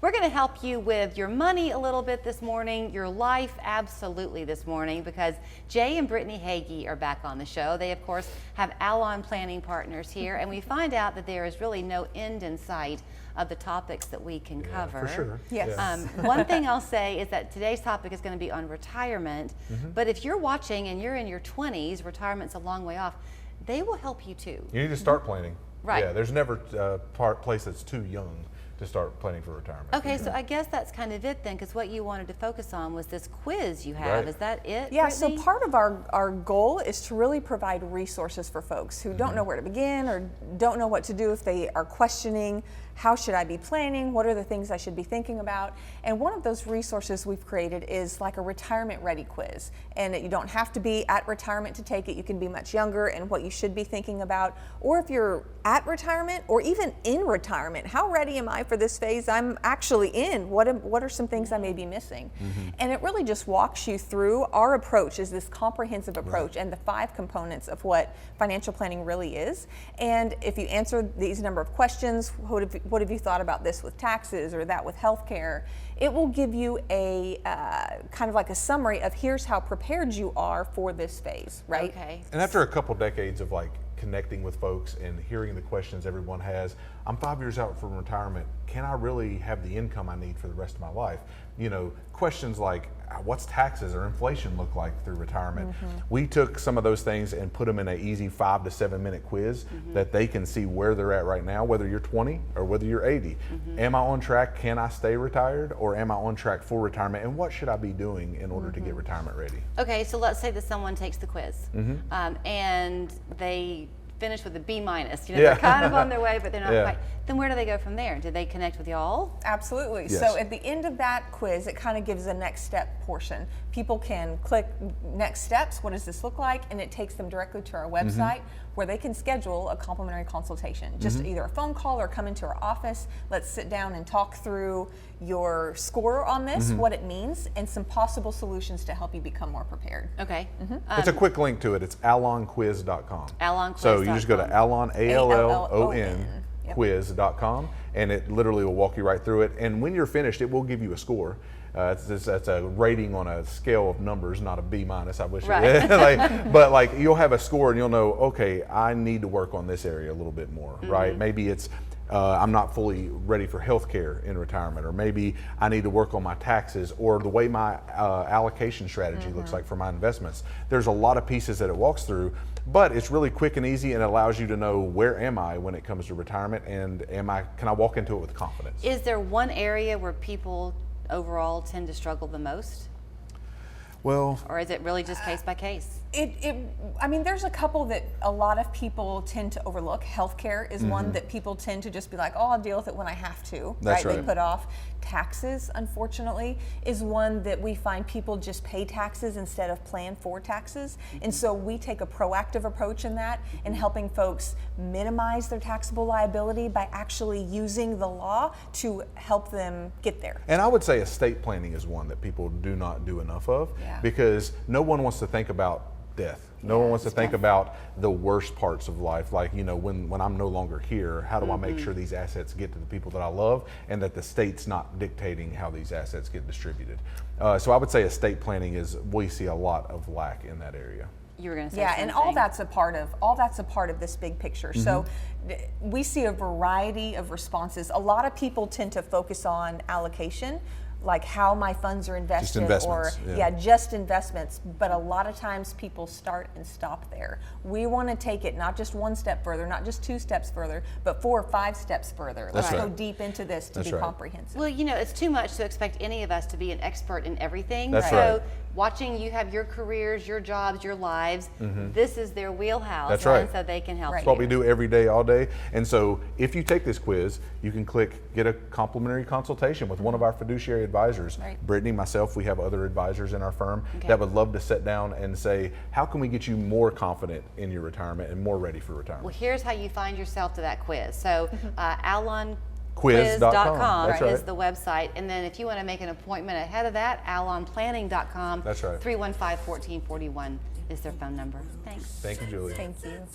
We're going to help you with your money a little bit this morning, your life absolutely this morning, because Jay and Brittany Hagee are back on the show. They, of course, have Alon Planning Partners here, and we find out that there is really no end in sight of the topics that we can cover. For sure. Yes. One thing I'll say is that today's topic is going to be on retirement, but if you're watching and you're in your 20s, retirement's a long way off, they will help you too. You need to start planning. Right. Yeah, there's never a place that's too young to start planning for retirement. Okay, so I guess that's kind of it then, because what you wanted to focus on was this quiz you have. Right. Is that it, Yeah, Brittany? so part of our goal is to really provide resources for folks who don't know where to begin or don't know what to do if they are questioning, how should I be planning? What are the things I should be thinking about? And one of those resources we've created is like a retirement ready quiz. And you don't have to be at retirement to take it. You can be much younger and what you should be thinking about. Or if you're at retirement or even in retirement, how ready am I for this phase I'm actually in? What are some things I may be missing? And it really just walks you through. Our approach is this comprehensive approach and the 5 components of what financial planning really is. And if you answer these number of questions, what have you thought about this with taxes or that with healthcare? It will give you a kind of like a summary of here's how prepared you are for this phase, right? Okay. And after a couple decades of like connecting with folks and hearing the questions everyone has, I'm 5 years out from retirement. Can I really have the income I need for the rest of my life? You know, questions like what's taxes or inflation look like through retirement? We took some of those things and put them in an easy 5 to 7 minute quiz that they can see where they're at right now, whether you're 20 or whether you're 80. Am I on track? Can I stay retired, or am I on track for retirement? And what should I be doing in order to get retirement ready? Okay, so let's say that someone takes the quiz and they finish with a B-. You know, they're kind of on their way, but they're not quite. Then where do they go from there? Do they connect with y'all? Absolutely. Yes. So at the end of that quiz, it kind of gives a next step portion. People can click next steps, what does this look like? And it takes them directly to our website where they can schedule a complimentary consultation. Just either a phone call or come into our office. Let's sit down and talk through your score on this, what it means, and some possible solutions to help you become more prepared. Okay. It's a quick link to it. It's alonquiz.com. Alonquiz.com. So you just go to Alon, A-L-L-O-N, Yep. quiz.com, and it literally will walk you right through it. And when you're finished, it will give you a score. That's a rating on a scale of numbers, not a B-. I wish. Right. But like you'll have a score, and you'll know, okay, I need to work on this area a little bit more, right? Maybe it's I'm not fully ready for health care in retirement, or maybe I need to work on my taxes, or the way my allocation strategy looks like for my investments. There's a lot of pieces that it walks through, but it's really quick and easy, and it allows you to know where am I when it comes to retirement, and can I walk into it with confidence? Is there one area where people overall tend to struggle the most? Well, Or is it really just case by case? I mean, there's a couple that a lot of people tend to overlook. Healthcare is one that people tend to just be like, oh, I'll deal with it when I have to. That's right. They put off. Taxes, unfortunately, is one that we find people just pay taxes instead of plan for taxes. And so we take a proactive approach in that and helping folks minimize their taxable liability by actually using the law to help them get there. and I would say estate planning is one that people do not do enough of, because no one wants to think about death. No one wants to think about the worst parts of life, like, you know, when I'm no longer here, how do I make sure these assets get to the people that I love, and that the state's not dictating how these assets get distributed. So I would say estate planning we see a lot of lack in that area. You were going to say Yeah, something. and all that's a part of this big picture. So we see a variety of responses. A lot of people tend to focus on allocation, like how my funds are invested, or just investments. But a lot of times people start and stop there. We want to take it not just one step further, not just 2 steps further, but 4 or 5 steps further. Let's go deep into this to be comprehensive. Well, you know, it's too much to expect any of us to be an expert in everything. That's so right. watching you have your careers, your jobs, your lives, this is their wheelhouse. That's right. And so they can help That's you. what we do every day, all day. And so if you take this quiz, you can get a complimentary consultation with one of our fiduciary advisors. Brittany, myself, we have other advisors in our firm that would love to sit down and say, how can we get you more confident in your retirement and more ready for retirement? Well, here's how you find yourself to that quiz. So alonquiz.com is the website. And then if you want to make an appointment ahead of that, alonplanning.com. That's right. 315-1441 is their phone number. Thanks. Thank you, Julie. Thank you.